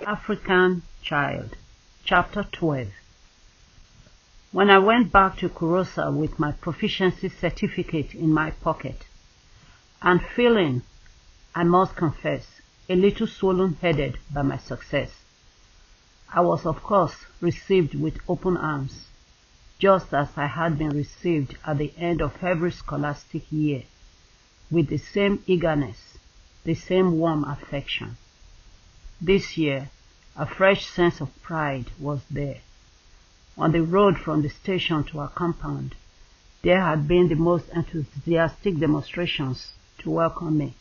African Child, Chapter 12. When I went back to Kurosa with my proficiency certificate in my pocket, and feeling, I must confess, a little swollen-headed by my success, I was of course received with open arms, just as I had been received at the end of every scholastic year, with the same eagerness, the same warm affection. This year, a fresh sense of pride was there. On the road from the station to our compound, there had been the most enthusiastic demonstrations to welcome me,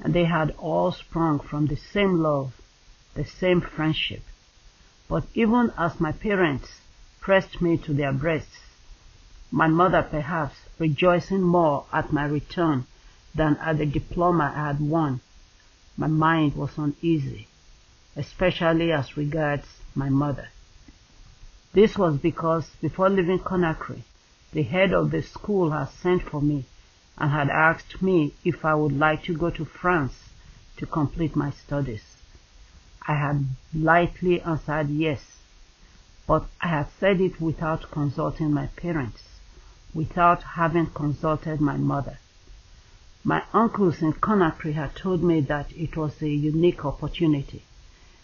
and they had all sprung from the same love, the same friendship. But even as my parents pressed me to their breasts, my mother perhaps rejoicing more at my return than at the diploma I had won, my mind was uneasy, especially as regards my mother. This was because before leaving Conakry, the head of the school had sent for me and had asked me if I would like to go to France to complete my studies. I had lightly answered yes, but I had said it without consulting my parents, without having consulted my mother. My uncles in Conakry had told me that it was a unique opportunity,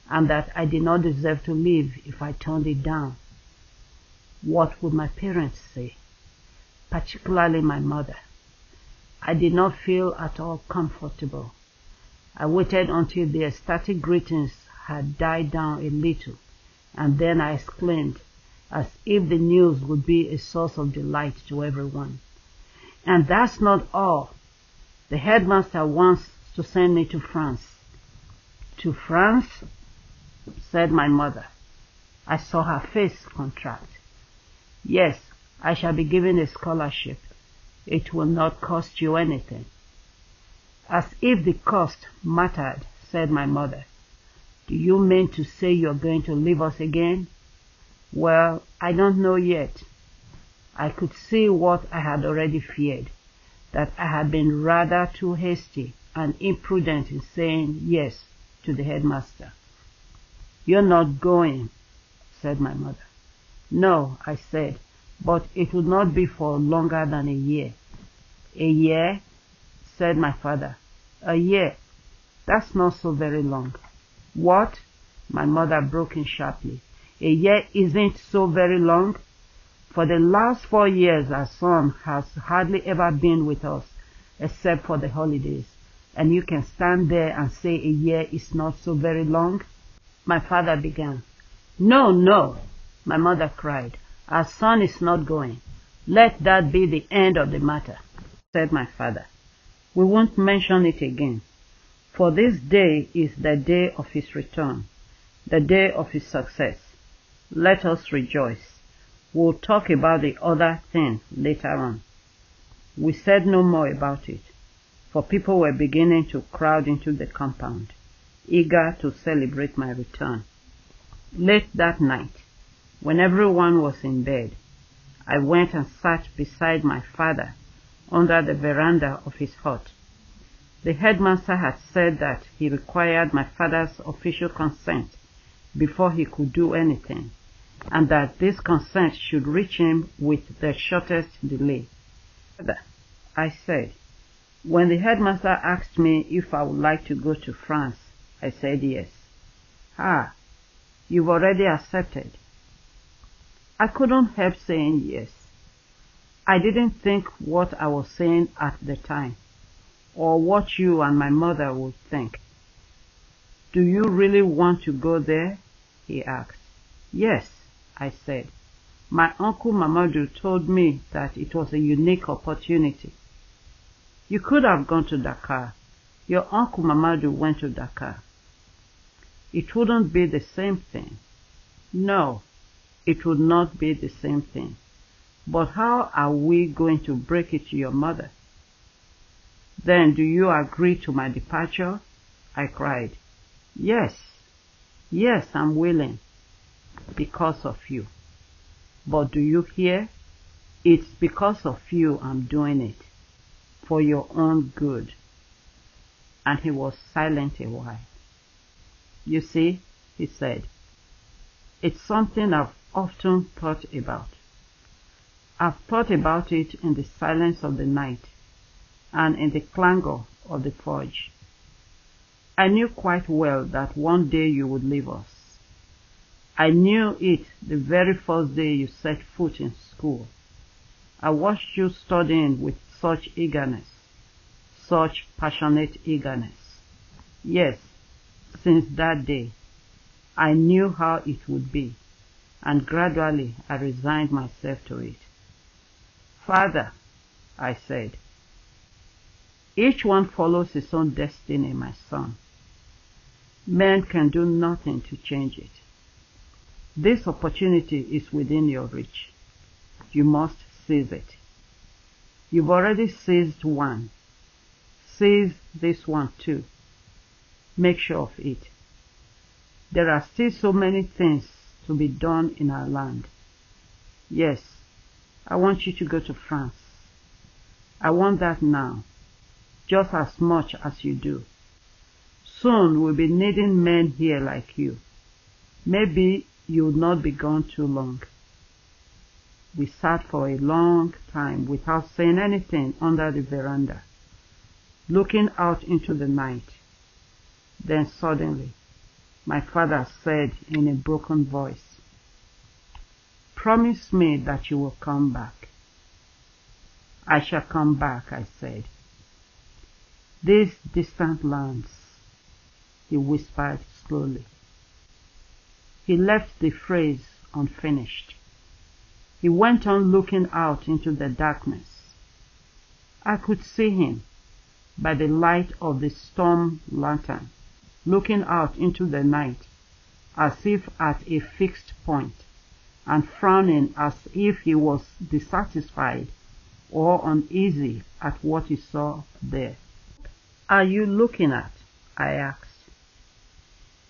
and that I did not deserve to live if I turned it down. What would my parents say? Particularly my mother. I did not feel at all comfortable. I waited until the ecstatic greetings had died down a little, and then I exclaimed, as if the news would be a source of delight to everyone. And that's not all. The headmaster wants to send me to France. To France? Said my mother. I saw her face contract. Yes, I shall be given a scholarship. It will not cost you anything. As if the cost mattered, said my mother. Do you mean to say you're going to leave us again? Well, I don't know yet. I could see what I had already feared, that I had been rather too hasty and imprudent in saying yes to the headmaster. You're not going, said my mother. No, I said, but it would not be for longer than a year. A year? Said my father. A year. That's not so very long. What? My mother broke in sharply. A year isn't so very long? For the last 4 years our son has hardly ever been with us, except for the holidays, and you can stand there and say a year is not so very long? My father began. No, no, my mother cried. Our son is not going. Let that be the end of the matter, said my father. We won't mention it again, for this day is the day of his return, the day of his success. Let us rejoice. We'll talk about the other thing later on. We said no more about it, for people were beginning to crowd into the compound, eager to celebrate my return. Late that night, when everyone was in bed, I went and sat beside my father under the veranda of his hut. The headmaster had said that he required my father's official consent before he could do anything, and that this consent should reach him with the shortest delay. Father, I said, when the headmaster asked me if I would like to go to France, I said yes. Ah, you've already accepted. I couldn't help saying yes. I didn't think what I was saying at the time, or what you and my mother would think. Do you really want to go there? He asked. Yes, I said. My uncle Mamadou told me that it was a unique opportunity. You could have gone to Dakar. Your uncle Mamadou went to Dakar. It wouldn't be the same thing. No, it would not be the same thing. But how are we going to break it to your mother? Then do you agree to my departure? I cried. Yes, yes, I'm willing. Because of you. But do you hear? It's because of you I'm doing it. For your own good. And he was silent a while. You see, he said. It's something I've often thought about. I've thought about it in the silence of the night and in the clangor of the forge. I knew quite well that one day you would leave us. I knew it the very first day you set foot in school. I watched you studying with such eagerness, such passionate eagerness. Yes, since that day, I knew how it would be, and gradually I resigned myself to it. Father, I said, each one follows his own destiny, my son. Men can do nothing to change it. This opportunity is within your reach. You must seize it. You've already seized one. Seize this one too. Make sure of it. There are still so many things to be done in our land. Yes, I want you to go to France. I want that now, just as much as you do. Soon we'll be needing men here like you. Maybe you'll not be gone too long. We sat for a long time without saying anything under the veranda, looking out into the night. Then suddenly, my father said in a broken voice, "Promise me that you will come back." "I shall come back," I said. "These distant lands," he whispered slowly. He left the phrase unfinished. He went on looking out into the darkness. I could see him, by the light of the storm lantern, looking out into the night, as if at a fixed point, and frowning as if he was dissatisfied or uneasy at what he saw there. "Are you looking at?" I asked.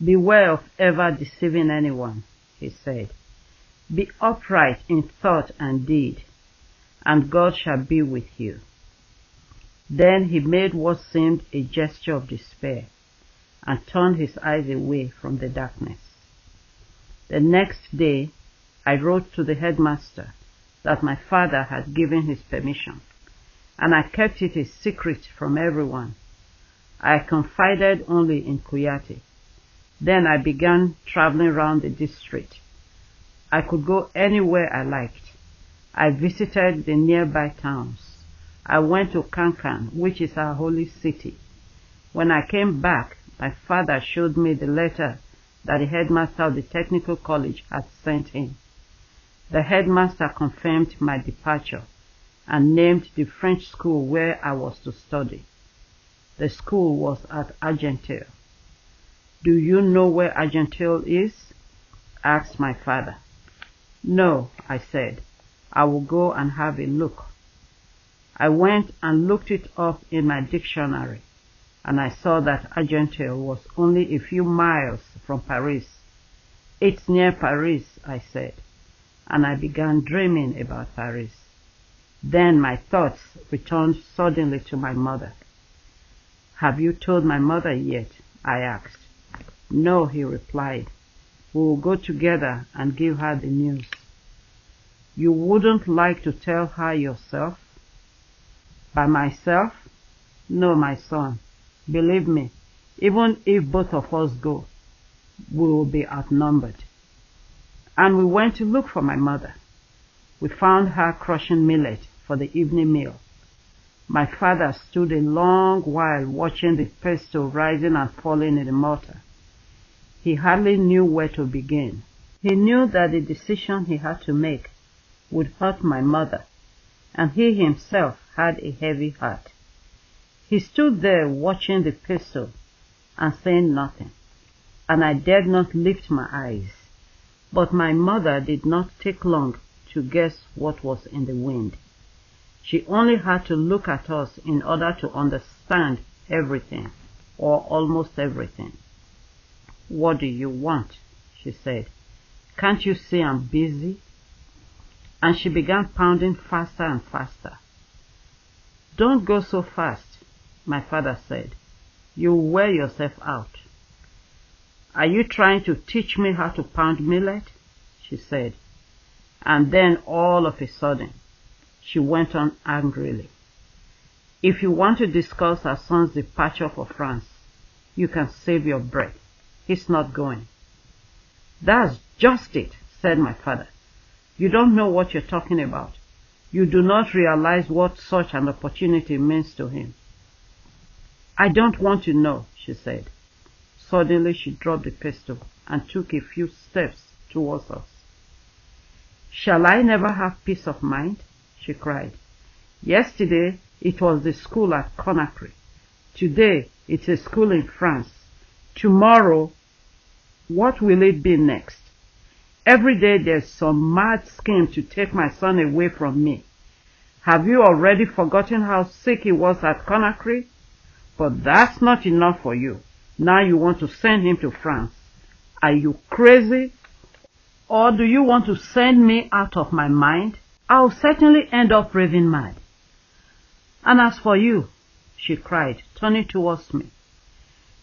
"Beware of ever deceiving anyone," he said. "Be upright in thought and deed, and God shall be with you." Then he made what seemed a gesture of despair, and turned his eyes away from the darkness. The next day, I wrote to the headmaster that my father had given his permission, and I kept it a secret from everyone. I confided only in Kuyate. Then I began traveling around the district. I could go anywhere I liked. I visited the nearby towns. I went to Kankan, which is our holy city. When I came back, my father showed me the letter that the headmaster of the technical college had sent him. The headmaster confirmed my departure and named the French school where I was to study. The school was at Argenteuil. "Do you know where Argenteuil is?" asked my father. "No," I said. "I will go and have a look." I went and looked it up in my dictionary, and I saw that Argenteuil was only a few miles from Paris. "It's near Paris," I said, and I began dreaming about Paris. Then my thoughts returned suddenly to my mother. "Have you told my mother yet?" I asked. "No," he replied. "We will go together and give her the news." "You wouldn't like to tell her yourself?" "By myself? No, my son. Believe me, even if both of us go, we will be outnumbered." And we went to look for my mother. We found her crushing millet for the evening meal. My father stood a long while watching the pestle rising and falling in the mortar. He hardly knew where to begin. He knew that the decision he had to make would hurt my mother, and he himself had a heavy heart. He stood there watching the pestle and saying nothing, and I dared not lift my eyes. But my mother did not take long to guess what was in the wind. She only had to look at us in order to understand everything, or almost everything. "What do you want?" she said. "Can't you see I'm busy?" And she began pounding faster and faster. "Don't go so fast," my father said. "You'll wear yourself out." Are you trying to teach me how to pound millet? She said. And then all of a sudden, she went on angrily. If you want to discuss our son's departure for France, you can save your breath. He's not going. That's just it, said my father. You don't know what you're talking about. You do not realize what such an opportunity means to him. I don't want to know, she said. Suddenly she dropped the pistol and took a few steps towards us. Shall I never have peace of mind? She cried. Yesterday it was the school at Conakry. Today it's a school in France. Tomorrow, what will it be next? Every day there's some mad scheme to take my son away from me. Have you already forgotten how sick he was at Conakry? But that's not enough for you. Now you want to send him to France. Are you crazy? Or do you want to send me out of my mind? I'll certainly end up raving mad. And as for you, she cried, turning towards me,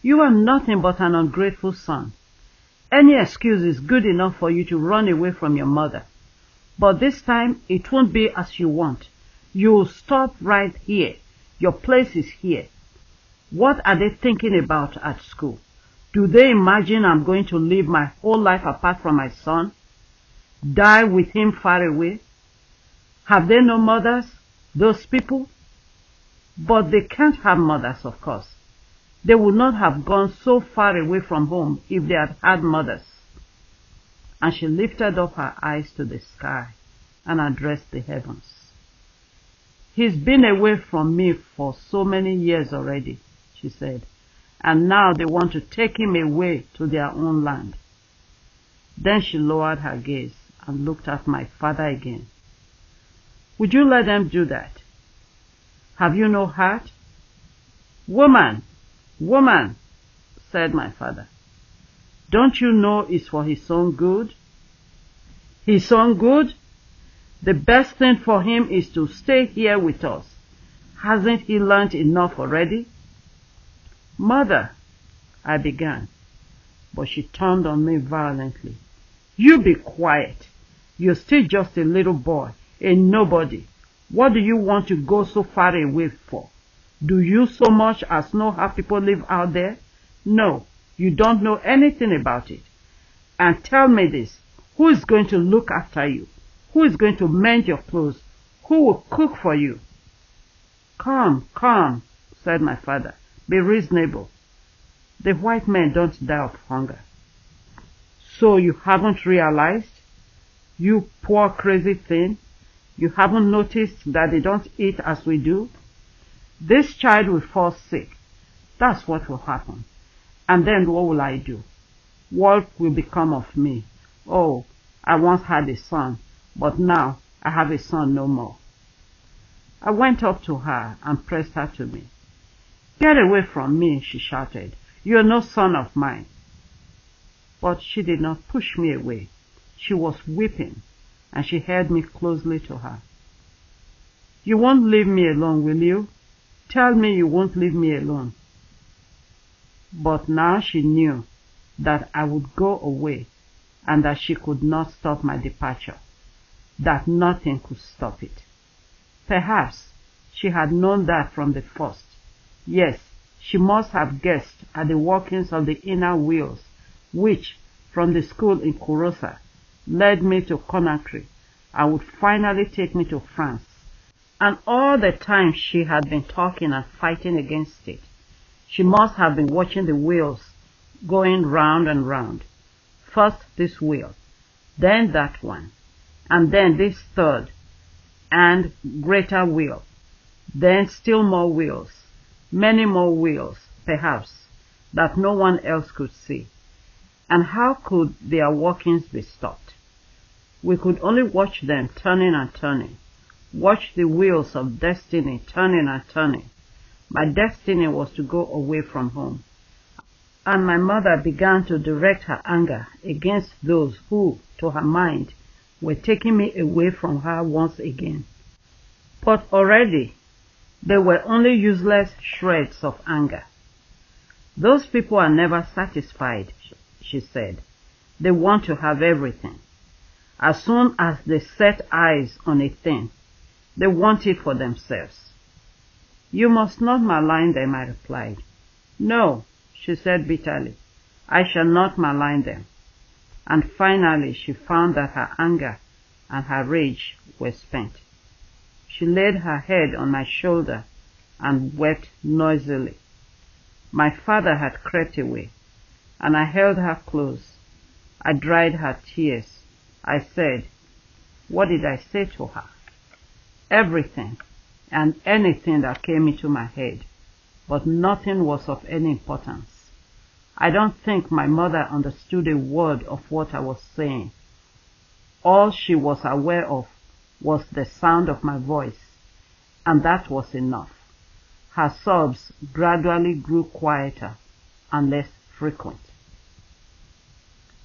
you are nothing but an ungrateful son. Any excuse is good enough for you to run away from your mother. But this time it won't be as you want. You'll stop right here. Your place is here. What are they thinking about at school? Do they imagine I'm going to live my whole life apart from my son? Die with him far away? Have they no mothers, those people? But they can't have mothers, of course. They would not have gone so far away from home if they had had mothers. And she lifted up her eyes to the sky and addressed the heavens. He's been away from me for so many years already, she said, and now they want to take him away to their own land. Then she lowered her gaze and looked at my father again. Would you let them do that? Have you no heart? Woman, woman, said my father. Don't you know it's for his own good? His own good? The best thing for him is to stay here with us. Hasn't he learned enough already? Mother, I began, but she turned on me violently. You be quiet. You're still just a little boy, a nobody. What do you want to go so far away for? Do you so much as know how people live out there? No, you don't know anything about it. And tell me this, who is going to look after you? Who is going to mend your clothes? Who will cook for you? Come, come, said my father. Be reasonable. The white men don't die of hunger. So you haven't realized? You poor crazy thing. You haven't noticed that they don't eat as we do? This child will fall sick. That's what will happen. And then what will I do? What will become of me? Oh, I once had a son, but now I have a son no more. I went up to her and pressed her to me. Get away from me, she shouted. You are no son of mine. But she did not push me away. She was weeping, and she held me closely to her. You won't leave me alone, will you? Tell me you won't leave me alone. But now she knew that I would go away and that she could not stop my departure, that nothing could stop it. Perhaps she had known that from the first. Yes, she must have guessed at the workings of the inner wheels, which, from the school in Kurosa, led me to Conakry and would finally take me to France. And all the time she had been talking and fighting against it, she must have been watching the wheels going round and round. First this wheel, then that one, and then this third and greater wheel, then still more wheels, many more wheels, perhaps, that no one else could see. And how could their workings be stopped? We could only watch them turning and turning, watch the wheels of destiny turning and turning. My destiny was to go away from home. And my mother began to direct her anger against those who, to her mind, were taking me away from her once again. But already, they were only useless shreds of anger. Those people are never satisfied, she said. They want to have everything. As soon as they set eyes on a thing, they want it for themselves. You must not malign them, I replied. No, she said bitterly, I shall not malign them. And finally she found that her anger and her rage were spent. She laid her head on my shoulder and wept noisily. My father had crept away, and I held her close. I dried her tears. I said, what did I say to her? Everything and anything that came into my head, but nothing was of any importance. I don't think my mother understood a word of what I was saying. All she was aware of was the sound of my voice, and that was enough. Her sobs gradually grew quieter and less frequent.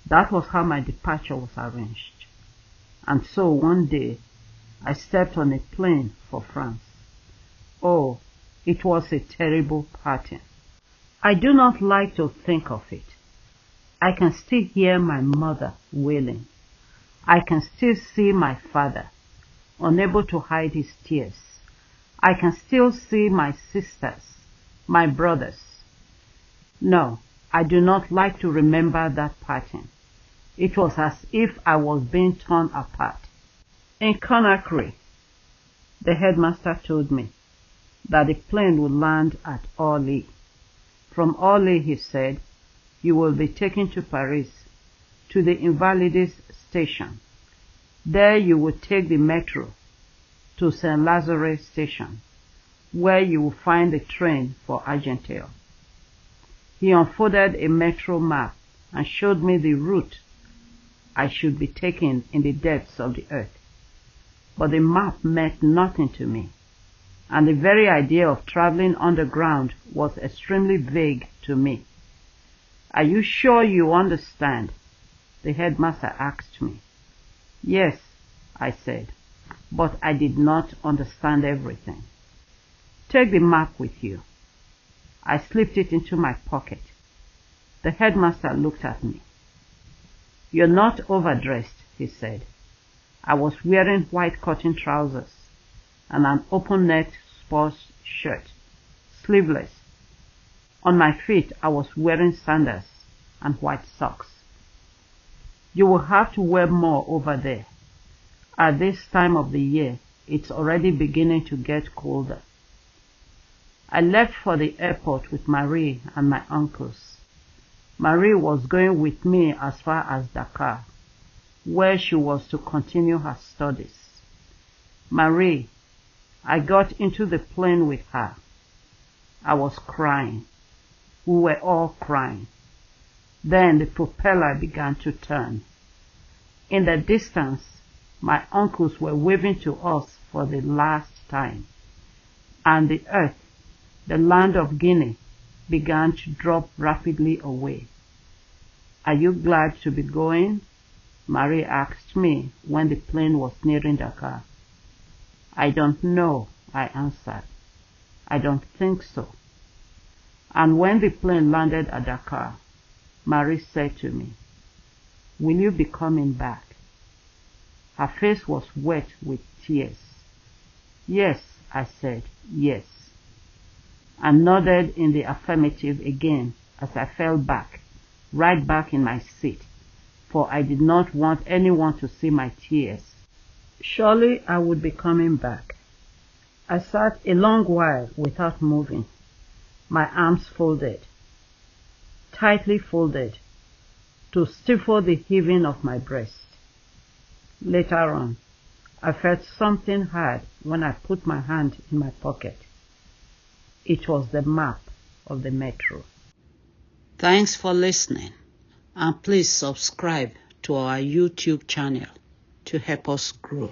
That was how my departure was arranged. And so one day, I stepped on a plane for France. Oh, it was a terrible parting. I do not like to think of it. I can still hear my mother wailing. I can still see my father, unable to hide his tears. I can still see my sisters, my brothers. No, I do not like to remember that parting. It was as if I was being torn apart. In Conakry, the headmaster told me that the plane would land at Orly. From Orly, he said, you will be taken to Paris, to the Invalides station. There you will take the metro to Saint Lazare station, where you will find the train for Argenteuil. He unfolded a metro map and showed me the route I should be taking in the depths of the earth. But the map meant nothing to me, and the very idea of traveling underground was extremely vague to me. Are you sure you understand? The headmaster asked me. Yes, I said, but I did not understand everything. Take the map with you. I slipped it into my pocket. The headmaster looked at me. You're not overdressed, he said. I was wearing white cotton trousers and an open-necked sports shirt, sleeveless. On my feet I was wearing sandals and white socks. You will have to wear more over there. At this time of the year, it's already beginning to get colder. I left for the airport with Marie and my uncles. Marie was going with me as far as Dakar, where she was to continue her studies. Marie, I got into the plane with her. I was crying. We were all crying. Then the propeller began to turn. In the distance, my uncles were waving to us for the last time, and the earth, the land of Guinea, began to drop rapidly away. Are you glad to be going? Marie asked me when the plane was nearing Dakar. I don't know, I answered. I don't think so. And when the plane landed at Dakar, Marie said to me, will you be coming back? Her face was wet with tears. Yes, I said, yes, and nodded in the affirmative again as I fell back, right back in my seat, for I did not want anyone to see my tears. Surely I would be coming back. I sat a long while without moving, my arms folded, tightly folded, to stifle the heaving of my breast. Later on, I felt something hard when I put my hand in my pocket. It was the map of the metro. Thanks for listening, and please subscribe to our YouTube channel to help us grow.